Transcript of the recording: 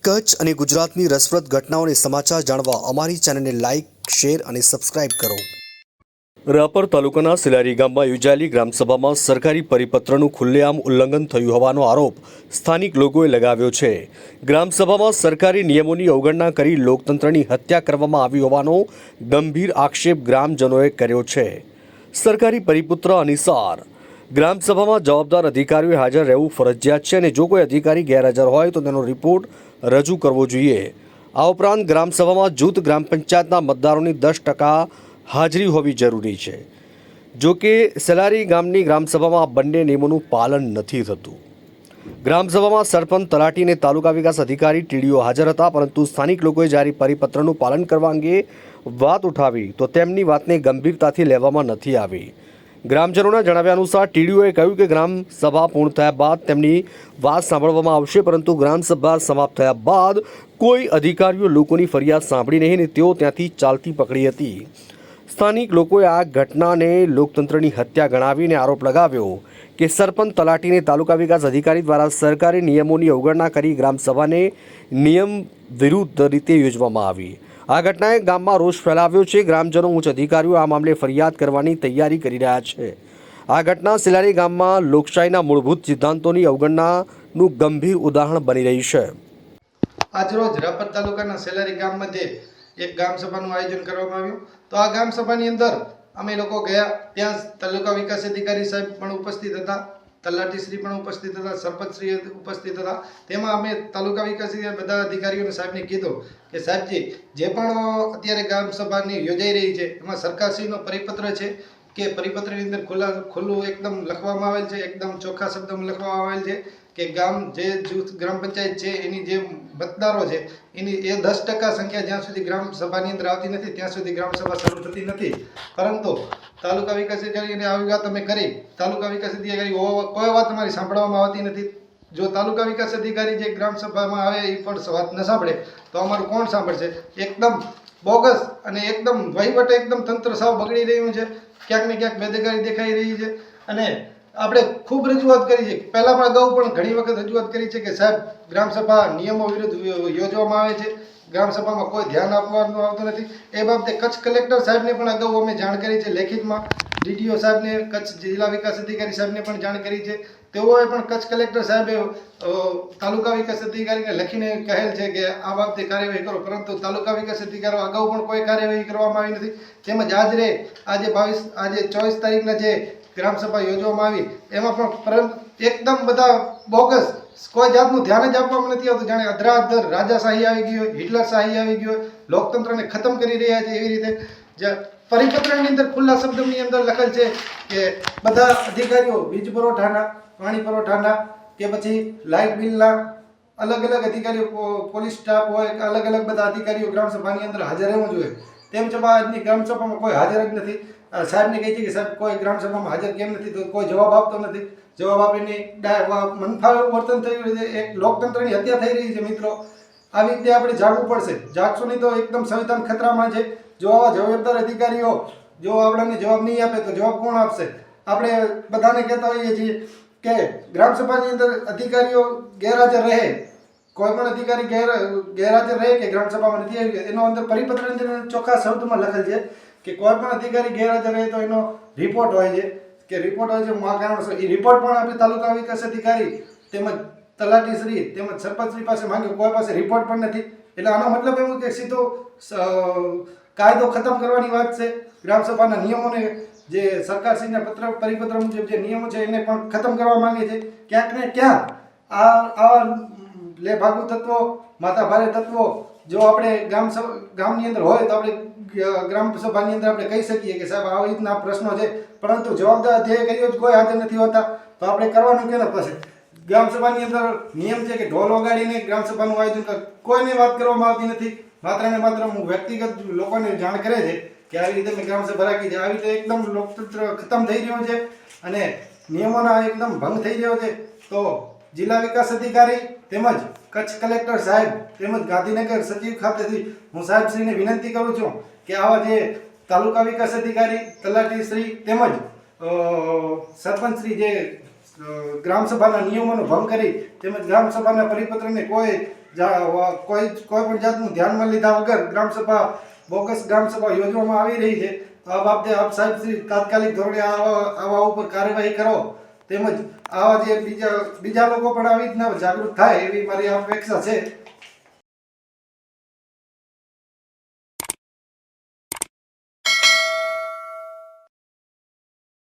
કચ્છ અને ગુજરાતની રસપ્રદ ઘટનાઓને સમાચાર જાણવા અમારી ચેનલને લાઇક, શેર અને સબસ્ક્રાઇબ કરો. રાપર તાલુકાના સિલારી ગામમાં યોજાયેલી ગ્રામસભામાં સરકારી પરિપત્રનું ખુલ્લેઆમ ઉલ્લંઘન થયું હોવાનો આરોપ સ્થાનિક લોકોએ લગાવ્યો છે. ગ્રામસભામાં સરકારી નિયમોની અવગણના કરી લોકતંત્રની હત્યા કરવામાં આવી હોવાનો ગંભીર આક્ષેપ ગ્રામજનોએ કર્યો છે. સરકારી પરિપત્ર અનુસાર ગ્રામસભામાં જવાબદાર અધિકારીઓએ હાજર રહેવું ફરજિયાત છે અને જો કોઈ અધિકારી ગેરહાજર હોય તો તેનો રિપોર્ટ રજૂ કરવો જોઈએ. આ ઉપરાંત ગ્રામસભામાં જૂથ ગ્રામ પંચાયતના મતદારોની 10% હાજરી હોવી જરૂરી છે. જો કે સેલારી ગામની ગ્રામસભામાં આ બંને નિયમોનું પાલન નથી થતું. ગ્રામસભામાં સરપંચ, તલાટી અને તાલુકા વિકાસ અધિકારી ટીડીઓ હાજર હતા, પરંતુ સ્થાનિક લોકોએ જારી પરિપત્રનું પાલન કરવા અંગે વાત ઉઠાવી તો તેમની વાતને ગંભીરતાથી લેવામાં નથી આવી. ગ્રામજનોના જણાવ્યા અનુસાર ટીડીઓએ કહ્યું કે ગ્રામસભા પૂર્ણ થયા બાદ તેમની વાત સાંભળવામાં આવશે, પરંતુ ગ્રામસભા સમાપ્ત થયા બાદ કોઈ અધિકારીઓ લોકોની ફરિયાદ સાંભળી નહીં અને તેઓ ત્યાંથી ચાલતી પકડી હતી. સ્થાનિક લોકોએ આ ઘટનાને લોકતંત્રની હત્યા ગણાવીને આરોપ લગાવ્યો કે સરપંચ, તલાટી અને તાલુકા વિકાસ અધિકારી દ્વારા સરકારી નિયમોની અવગણના કરી ગ્રામસભાને નિયમ વિરુદ્ધ રીતે યોજવામાં આવી. આ ઘટનાએ ગામમાં રોષ ફેલાવ્યો છે. ગ્રામજનો ઉચ્ચ અધિકારીઓ આ મામલે ફરિયાદ કરવાની તૈયારી કરી રહ્યા છે. આ ઘટના સિલારી ગામમાં લોકશાહીના મૂળભૂત સિદ્ધાંતોની અવગણનાનું ગંભીર ઉદાહરણ બની રહી છે. આજરોજ રાપર તાલુકાના સેલારી ગામ મધ્યે એક ગ્રામસભાનું આયોજન કરવામાં આવ્યું. તો આ ગ્રામસભાની અંદર અમે લોકો ગયા. ત્યાં તાલુકા વિકાસ અધિકારી સાહેબ પણ ઉપસ્થિત હતા, તલાટીશ્રી પણ ઉપસ્થિત હતા, સરપંચશ્રી ઉપસ્થિત હતા. તેમાં અમે તાલુકા વિકાસ બધા અધિકારીઓને સાહેબને કીધું કે સાહેબજી, જે પણ અત્યારે ગ્રામસભાની યોજાઈ રહી છે એમાં સરકારશ્રીનો પરિપત્ર છે કે પરિપત્રની અંદર ખુલ્લું એકદમ લખવામાં આવેલ છે, એકદમ ચોખ્ખા શબ્દોમાં લખવામાં આવેલ છે કે ગામ જે જૂથ ગ્રામ પંચાયત છે એની જે મતદારો છે એની એ 10% સંખ્યા જ્યાં સુધી ગ્રામસભાની અંદર આવતી નથી ત્યાં સુધી ગ્રામસભા શરૂ થતી નથી. પરંતુ તાલુકા વિકાસ અધિકારીને આવી વાત અમે કરી, તાલુકા વિકાસ અધિકારી કોઈ વાત અમારી સાંભળવામાં આવતી નથી. જો તાલુકા વિકાસ અધિકારી જે ગ્રામસભામાં આવે એ પણ વાત ન સાંભળે તો અમારું કોણ સાંભળશે? એકદમ બોગસ અને એકદમ વહીવટ એકદમ તંત્ર સાવ બગડી રહ્યું છે. ક્યાંક ને ક્યાંક બેદરકારી દેખાઈ રહી છે. અને આપણે ખૂબ રજૂઆત કરી છે, પહેલાં પણ અગાઉ પણ ઘણી વખત રજૂઆત કરી છે કે સાહેબ, ગ્રામસભા નિયમો વિરુદ્ધ યોજવામાં આવે છે, ગ્રામસભામાં કોઈ ધ્યાન આપવાનું આવતું નથી. એ બાબતે કચ્છ કલેક્ટર સાહેબને પણ અગાઉ અમે જાણ કરી છે લેખિતમાં. ડીડીઓ સાહેબને, કચ્છ જિલ્લા વિકાસ અધિકારી સાહેબને પણ જાણ કરી છે. તેઓએ પણ કચ્છ કલેક્ટર સાહેબે તાલુકા વિકાસ અધિકારીને લખીને કહેલ છે કે આ બાબતે કાર્યવાહી કરો, પરંતુ તાલુકા વિકાસ અધિકારીઓ અગાઉ પણ કોઈ કાર્યવાહી કરવામાં આવી નથી. તેમજ આજે 24 તારીખના જે ગ્રામસભા યોજવામાં આવી એમાં પણ એકદમ બધા બોગસ, કોઈ જાતનું ધ્યાન જ આપવામાં નથી આવતું. જાણે અધરાધર રાજાશાહી આવી ગઈ હોય, હિટલરશાહી આવી ગઈ હોય, લોકતંત્રને ખતમ કરી રહ્યા છે એવી રીતે. પરિપત્રની અંદર ખુલ્લા શબ્દની અંદર લખેલ છે કે બધા અધિકારીઓ વીજ પુરવઠાના, પાણી પુરવઠાના કે પછી લાઇટ બિલના અલગ અલગ અધિકારીઓ, પોલીસ સ્ટાફ હોય કે અલગ અલગ બધા અધિકારીઓ ગ્રામસભાની અંદર હાજર રહેવું જોઈએ. તેમ છતાં આજની ગ્રામસભામાં કોઈ હાજર જ નથી. સાહેબને કહે છે કે સાહેબ કોઈ ગ્રામસભામાં હાજર કેમ નથી, તો કોઈ જવાબ આપતો નથી. જવાબ આપીને મનફાળું વર્તન થઈ રહ્યું છે. એક લોકતંત્રની હત્યા થઈ રહી છે. મિત્રો, આવી રીતે આપણે જાગવું પડશે. જાગશું નહીં તો એકદમ સંવિધાન ખતરામાં છે. જો આવા જવાબદાર અધિકારીઓ જો આપણને જવાબ નહીં આપે તો જવાબ કોણ આપશે? આપણે બધાને કહેતા હોઈએ છીએ કે ગ્રામસભાની અંદર અધિકારીઓ ગેરહાજર રહે, કોઈ પણ અધિકારી ગેરહાજર રહે કે ગ્રામસભામાં નથી આવી, એનો અંદર પરિપત્રની અંદર ચોખ્ખા શબ્દમાં લખેલ છે કે કોઈ પણ અધિકારી ગેરહાજર રહે તો એનો રિપોર્ટ હોય છે કે રિપોર્ટ હોય છે આ કારણોસર. એ રિપોર્ટ પણ આપણે તાલુકા વિકાસ અધિકારી તેમજ તલાટીશ્રી તેમજ સરપંચશ્રી પાસે માંગ્યો, કોઈ પાસે રિપોર્ટ પણ નથી. એટલે આનો મતલબ એવું કે સીધો કાયદો ખતમ કરવાની વાત છે. ગ્રામસભાના નિયમોને, જે સરકારશ્રીના પરિપત્ર મુજબ જે નિયમો છે એને પણ ખતમ કરવા માંગે છે. ક્યાંક ને ક્યાંક આવા લેભાગુ તત્વો, માથાભારે તત્વો જો આપણે ગામની અંદર હોય તો આપણે ગ્રામસભાની અંદર આપણે કહી શકીએ કે સાહેબ આવી રીતના પ્રશ્નો છે, પરંતુ જવાબદાર અધિકારીઓ જ કોઈ હાજર નથી હોતા તો આપણે કરવાનું કેના પાસે? ગ્રામસભાની અંદર નિયમ છે કે ઢોલ વગાડીને ગ્રામસભાનું આયોજન કર, કોઈને વાત કરવામાં આવતી નથી. માત્ર ને માત્ર વ્યક્તિગત લોકોને જાણ કરે છે કે આવી રીતે મેં ગ્રામસભા રાખી છે. આવી રીતે એકદમ લોકતંત્ર ખતમ થઈ રહ્યો છે અને નિયમોના એકદમ ભંગ થઈ રહ્યો છે. તો જિલ્લા વિકાસ અધિકારી તેમજ કચ્છ કલેક્ટર સાહેબ તેમજ ગાંધીનગર સચિવ ખાતેથી હું સાહેબશ્રીને વિનંતી કરું છું કે આવા જે તાલુકા વિકાસ અધિકારી, તલાટીશ્રી તેમજ સરપંચશ્રી જે ગ્રામસભાના નિયમોનો ભંગ કરી તેમજ ગ્રામસભાના પરિપત્રને કોઈ કોઈ પણ જાતનું ધ્યાનમાં લીધા વગર ગ્રામસભા બોગસ ગ્રામસભા યોજવામાં આવી રહી છે. તો આ બાબતે આપ સાહેબ શ્રી તાત્કાલિક ધોરણે આવા ઉપર કાર્યવાહી કરો, તેમજ આવા જે બીજા લોકો પણ આવી રીતના જાગૃત થાય એવી મારી અપેક્ષા છે.